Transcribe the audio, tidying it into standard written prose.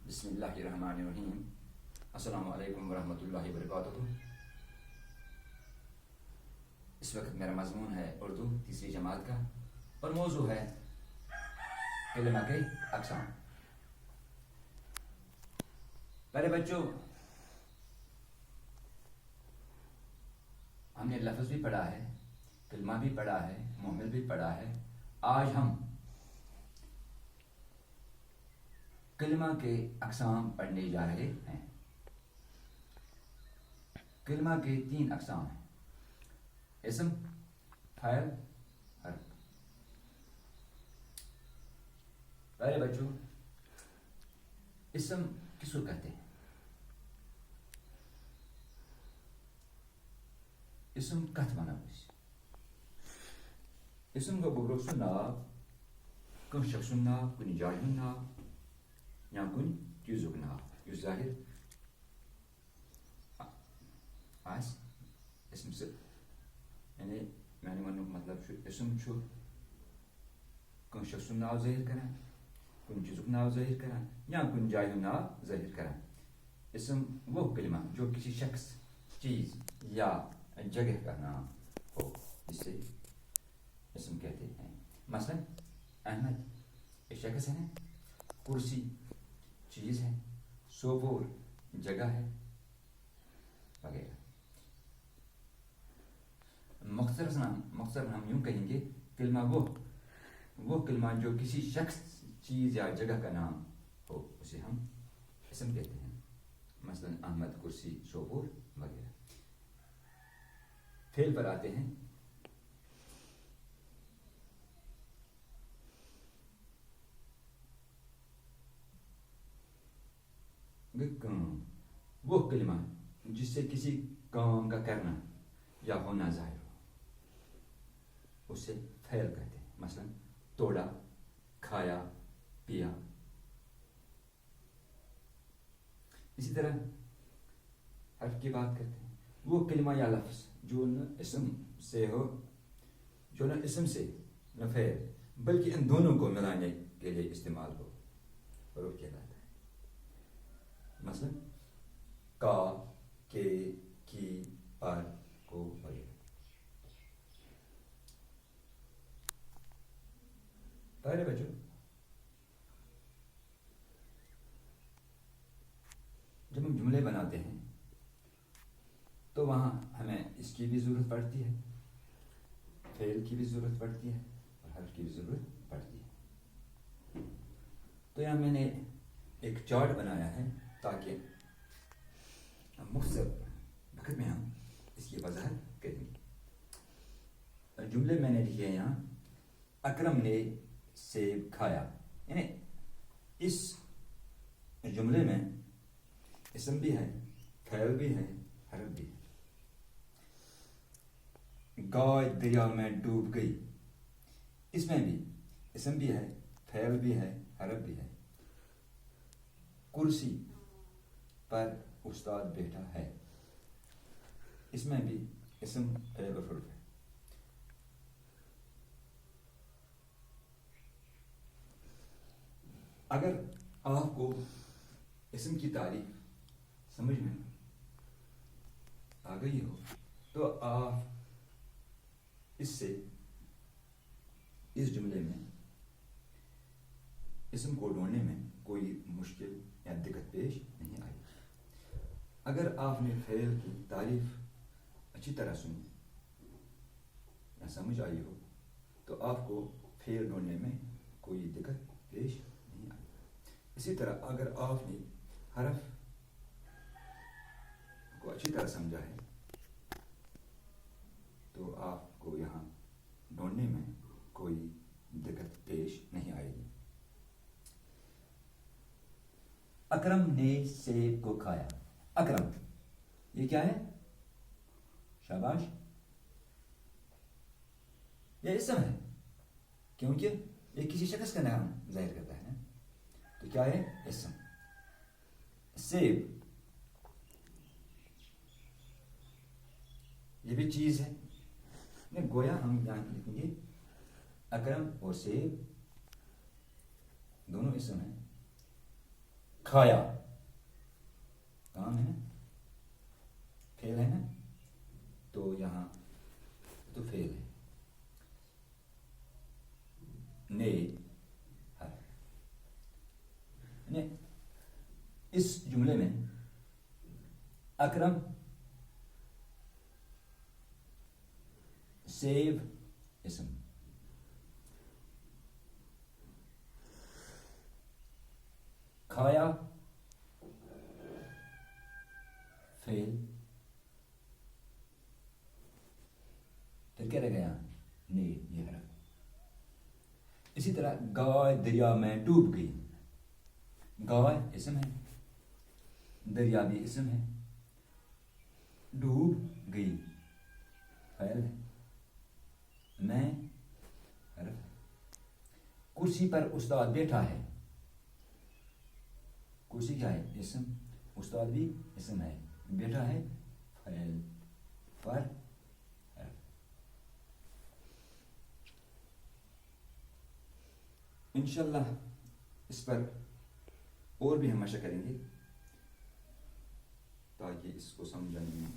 بسم اللہ الرحمن الرحیم. السلام علیکم ورحمۃ اللہ وبرکاتہ. اس وقت میرا مضمون ہے اردو تیسری جماعت کا اور موضوع ہے کلمہ کے اقسام. پہلے بچوں ہم نے لفظ بھی پڑھا ہے، کلمہ بھی پڑھا ہے، محمل بھی پڑھا ہے. آج ہم کلمہ کے اقسام پڑھنے جا رہے ہیں. کلمہ کے 3 اقسام ہیں: اسم، فاعل، حرف. پہلے بچوں اسم کس کو کہتے ہیں؟ اسم کتھ ونو أسۍ. اسم گو بگرو سُنٛد ناو، کٲنٛسہِ شخص سُنٛد ناو، کُنہِ جایہِ ہُنٛد ناو یا کُنہِ چیٖزُک ناو یُس ظٲہِر آسہِ. اسم سے یعنی میانہِ وننُک مطلب چھُ اسم چھُ کٲنٛسہِ شخص سُنٛد ناو ظٲہِر کران، کُنہِ چیٖزُک ناو ظٲہِر کران یا کُنہِ جایہِ ہُنٛد ناو ظٲہِر کران. اسم وہ کلمہ جو کسی شخص، چیز یا جگہ کا نام ہو جسے اسم کہتے ہیں. مثلا احمد ایک شخص ہے، کرسی چیز ہے، سوپور جگہ ہے وغیرہ. مختصر ہم یوں کہیں گے کلمہ وہ کلمہ جو کسی شخص، چیز یا جگہ کا نام ہو اسے ہم اسم کہتے ہیں. مثلا احمد، کرسی، سوپور وغیرہ. فعل پر آتے ہیں. وہ کلمہ جس سے کسی کام کا کرنا یا ہونا ظاہر ہو اسے فعل کہتے ہیں. مثلا توڑا، کھایا، پیا. اسی طرح حرف کی بات کرتے ہیں. وہ کلمہ یا لفظ جو نہ اسم سے ہو، جو نہ اسم سے نہ فعل بلکہ ان دونوں کو ملانے کے لیے استعمال ہو حروف کہلاتا ہے. مثلا کا، کے، کی، پر، کو وغیرہ. پہلے بچوں جب ہم جملے بناتے ہیں تو وہاں ہمیں اس کی بھی ضرورت پڑتی ہے، فعل کی بھی ضرورت پڑتی ہے اور حرف کی بھی ضرورت پڑتی ہے. تو یہاں میں نے ایک چارٹ بنایا ہے تاکہ مختصر وقت میں ہم اس کی وضاحت کریں. جملے میں نے لکھے ہیں یہاں: اکرم نے سیب کھایا. یعنی اس جملے میں اسم بھی ہے، فعل بھی ہے، حرف بھی ہے. گائے دریا میں ڈوب گئی. اس میں بھی اسم بھی ہے، فعل بھی ہے، حرف بھی ہے. کرسی پر استاد بیٹھا ہے. اس میں بھی اسم، فعل اور حرف ہے. اگر آپ کو اسم کی تعریف سمجھ میں آ گئی ہو تو آپ اس سے اس جملے میں اسم کو ڈھونڈنے میں کوئی مشکل یا دقت پیش نہیں آئی. اگر آپ نے فعل کی تعریف اچھی طرح سنی یا سمجھ آئی ہو تو آپ کو فعل ڈھونڈنے میں کوئی دقت پیش نہیں آئی. اسی طرح اگر آپ نے حرف کو اچھی طرح سمجھا ہے تو آپ کو یہاں ڈھونڈنے میں کوئی دقت پیش نہیں آئے گی. اکرم نے سیب کو کھایا. اکرم یہ کیا ہے؟ شاباش، یہ اسم ہے کیونکہ یہ کسی شخص کا نام ظاہر کرتا ہے. تو کیا ہے؟ اسم. سیب یہ بھی چیز ہے. گویا ہم یہاں لکھیں گے اکرم اور سیب دونوں اسم ہیں. کھایا کام ہے نا, فعل ہے نا, تو یہاں تو فعل ہے. نے اس جملے میں اکرم سیو اسم, کھایا فعل, پھر کیا رہ گیا نے یہ حرف. اسی طرح گائے دریا میں ڈوب گئی, گائے اسم ہے, دریا بھی اسم ہے, ڈوب گئی فعل ہے, میں حرف ہے. کرسی پر استاد بیٹھا ہے, کرسی کیا ہے اسم, استاد بھی اسم ہے, بیٹھا ہے فعل, پر حرف. انشاءاللہ اس پر اور بھی ہم مشق کریں گے تاکہ اس کو سمجھنے میں